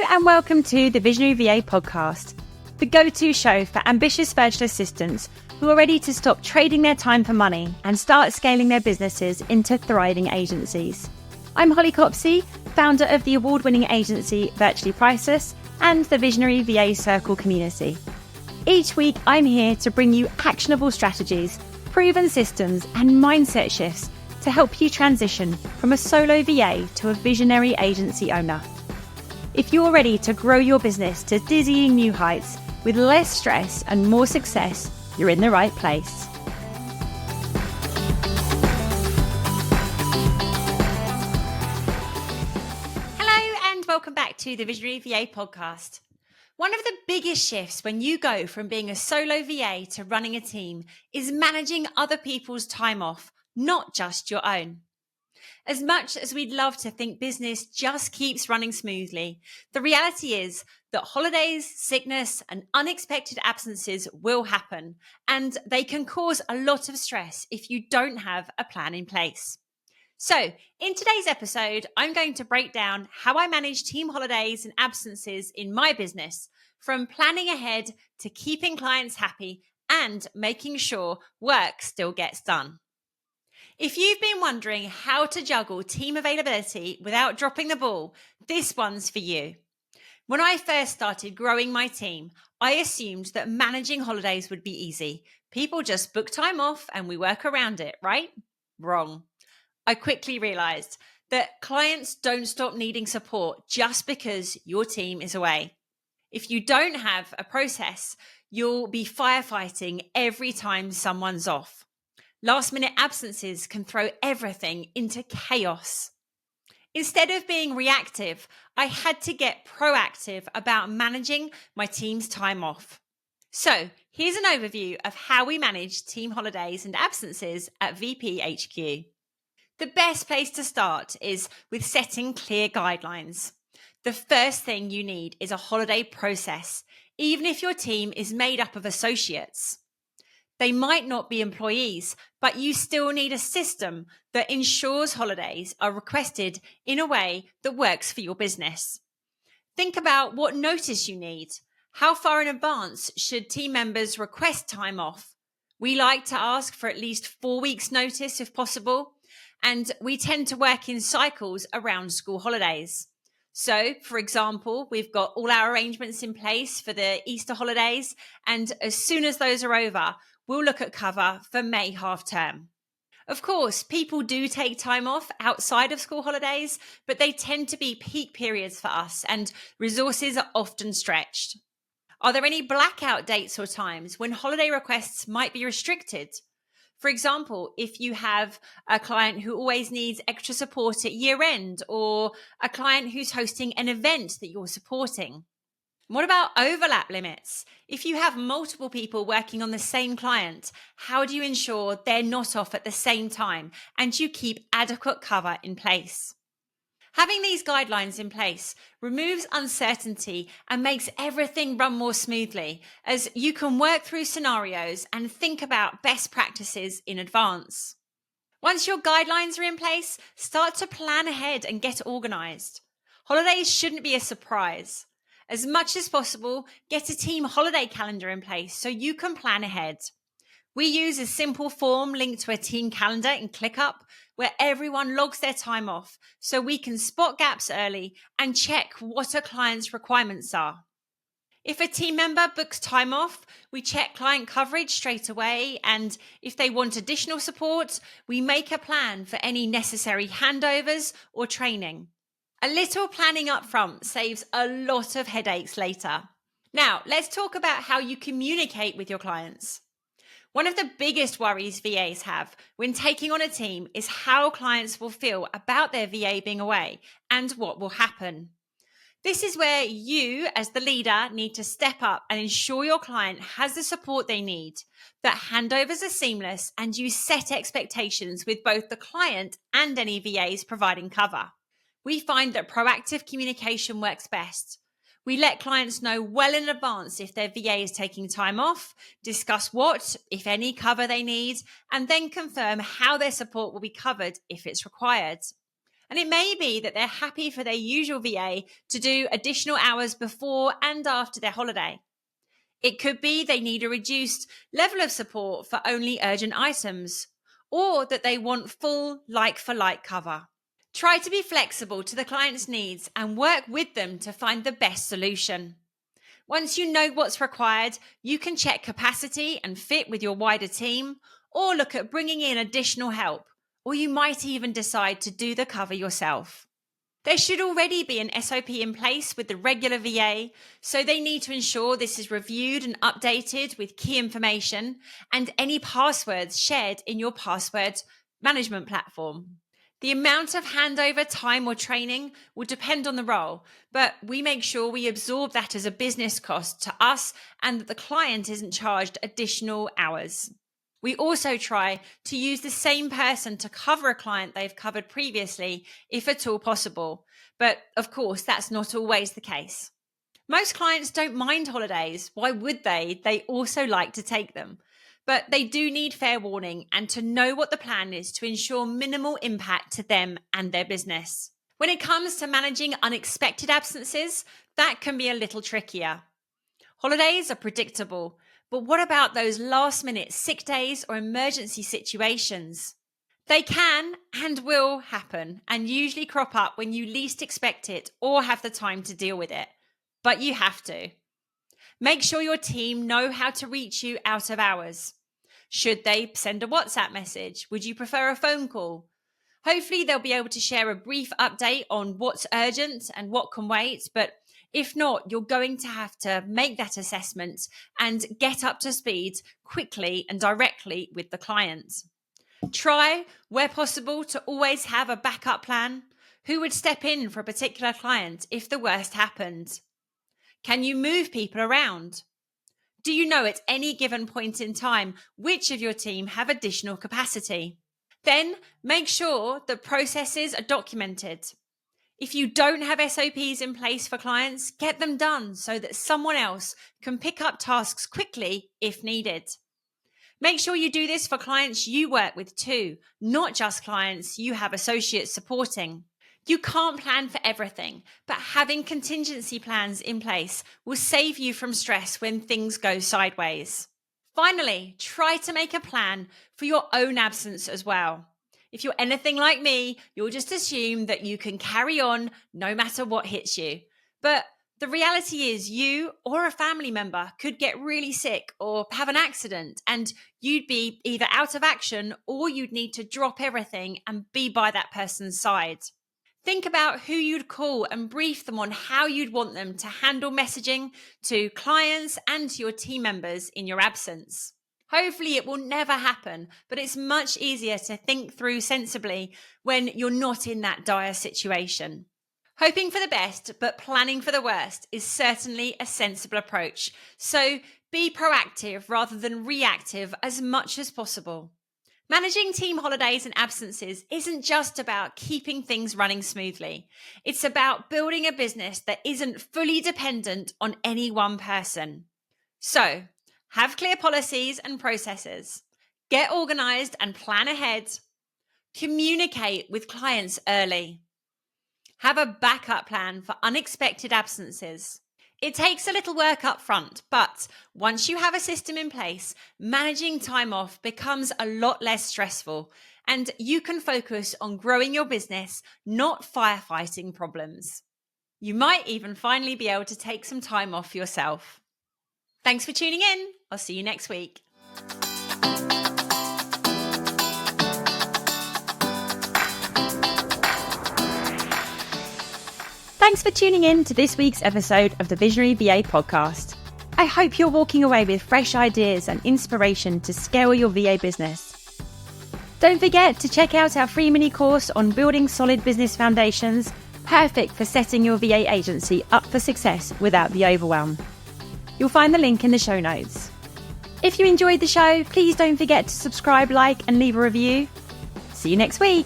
and welcome to the Visionary VA podcast, the go-to show for ambitious virtual assistants who are ready to stop trading their time for money and start scaling their businesses into thriving agencies. I'm Holly Copsey, founder of the award-winning agency Virtually Priceless and the Visionary VA Circle community. Each week, I'm here to bring you actionable strategies, proven systems, and mindset shifts to help you transition from a solo VA to a visionary agency owner. If you're ready to grow your business to dizzying new heights with less stress and more success, you're in the right place. Hello and welcome back to the Visionary VA podcast. One of the biggest shifts when you go from being a solo VA to running a team is managing other people's time off, not just your own. As much as we'd love to think business just keeps running smoothly, the reality is that holidays, sickness, and unexpected absences will happen, and they can cause a lot of stress if you don't have a plan in place. So, in today's episode, I'm going to break down how I manage team holidays and absences in my business, from planning ahead to keeping clients happy and making sure work still gets done. If you've been wondering how to juggle team availability without dropping the ball, this one's for you. When I first started growing my team, I assumed that managing holidays would be easy. People just book time off and we work around it, right? Wrong. I quickly realized that clients don't stop needing support just because your team is away. If you don't have a process, you'll be firefighting every time someone's off. Last-minute absences can throw everything into chaos. Instead of being reactive, I had to get proactive about managing my team's time off. So, here's an overview of how we manage team holidays and absences at VP HQ. The best place to start is with setting clear guidelines. The first thing you need is a holiday process, even if your team is made up of associates. They might not be employees, but you still need a system that ensures holidays are requested in a way that works for your business. Think about what notice you need. How far in advance should team members request time off? We like to ask for at least 4 weeks' notice if possible, and we tend to work in cycles around school holidays. So, for example, we've got all our arrangements in place for the Easter holidays, and as soon as those are over, we'll look at cover for May half term. Of course, people do take time off outside of school holidays, but they tend to be peak periods for us and resources are often stretched. Are there any blackout dates or times when holiday requests might be restricted? For example, if you have a client who always needs extra support at year end, or a client who's hosting an event that you're supporting. What about overlap limits? If you have multiple people working on the same client, how do you ensure they're not off at the same time and you keep adequate cover in place? Having these guidelines in place removes uncertainty and makes everything run more smoothly, as you can work through scenarios and think about best practices in advance. Once your guidelines are in place, start to plan ahead and get organized. Holidays shouldn't be a surprise. As much as possible, get a team holiday calendar in place so you can plan ahead. We use a simple form linked to a team calendar in ClickUp where everyone logs their time off so we can spot gaps early and check what a client's requirements are. If a team member books time off, we check client coverage straight away, and if they want additional support, we make a plan for any necessary handovers or training. A little planning up front saves a lot of headaches later. Now, let's talk about how you communicate with your clients. One of the biggest worries VAs have when taking on a team is how clients will feel about their VA being away and what will happen. This is where you, as the leader, need to step up and ensure your client has the support they need, that handovers are seamless, and you set expectations with both the client and any VAs providing cover. We find that proactive communication works best. We let clients know well in advance if their VA is taking time off, discuss what, if any, cover they need, and then confirm how their support will be covered if it's required. And it may be that they're happy for their usual VA to do additional hours before and after their holiday. It could be they need a reduced level of support for only urgent items, or that they want full like-for-like cover. Try to be flexible to the client's needs and work with them to find the best solution. Once you know what's required, you can check capacity and fit with your wider team, or look at bringing in additional help, or you might even decide to do the cover yourself. There should already be an SOP in place with the regular VA, so they need to ensure this is reviewed and updated with key information and any passwords shared in your password management platform. The amount of handover time or training will depend on the role, but we make sure we absorb that as a business cost to us and that the client isn't charged additional hours. We also try to use the same person to cover a client they've covered previously, if at all possible. But of course, that's not always the case. Most clients don't mind holidays. Why would they? They also like to take them. But they do need fair warning and to know what the plan is to ensure minimal impact to them and their business. When it comes to managing unexpected absences, that can be a little trickier. Holidays are predictable. But what about those last-minute sick days or emergency situations? They can and will happen and usually crop up when you least expect it or have the time to deal with it. But you have to. Make sure your team know how to reach you out of hours. Should they send a WhatsApp message? Would you prefer a phone call? Hopefully they'll be able to share a brief update on what's urgent and what can wait, but if not, you're going to have to make that assessment and get up to speed quickly and directly with the client. Try, where possible, to always have a backup plan. Who would step in for a particular client if the worst happened? Can you move people around? Do you know at any given point in time which of your team have additional capacity? Then make sure that processes are documented. If you don't have SOPs in place for clients, get them done so that someone else can pick up tasks quickly if needed. Make sure you do this for clients you work with too, not just clients you have associates supporting. You can't plan for everything, but having contingency plans in place will save you from stress when things go sideways. Finally, try to make a plan for your own absence as well. If you're anything like me, you'll just assume that you can carry on no matter what hits you. But the reality is you or a family member could get really sick or have an accident and you'd be either out of action or you'd need to drop everything and be by that person's side. Think about who you'd call and brief them on how you'd want them to handle messaging to clients and to your team members in your absence. Hopefully it will never happen, but it's much easier to think through sensibly when you're not in that dire situation. Hoping for the best, but planning for the worst is certainly a sensible approach. So be proactive rather than reactive as much as possible. Managing team holidays and absences isn't just about keeping things running smoothly. It's about building a business that isn't fully dependent on any one person. So, have clear policies and processes. Get organized and plan ahead. Communicate with clients early. Have a backup plan for unexpected absences. It takes a little work up front, but once you have a system in place, managing time off becomes a lot less stressful and you can focus on growing your business, not firefighting problems. You might even finally be able to take some time off yourself. Thanks for tuning in. I'll see you next week. Thanks for tuning in to this week's episode of the Visionary VA podcast. I hope you're walking away with fresh ideas and inspiration to scale your VA business. Don't forget to check out our free mini course on building solid business foundations, perfect for setting your VA agency up for success without the overwhelm. You'll find the link in the show notes. If you enjoyed the show, please don't forget to subscribe, like, and leave a review. See you next week.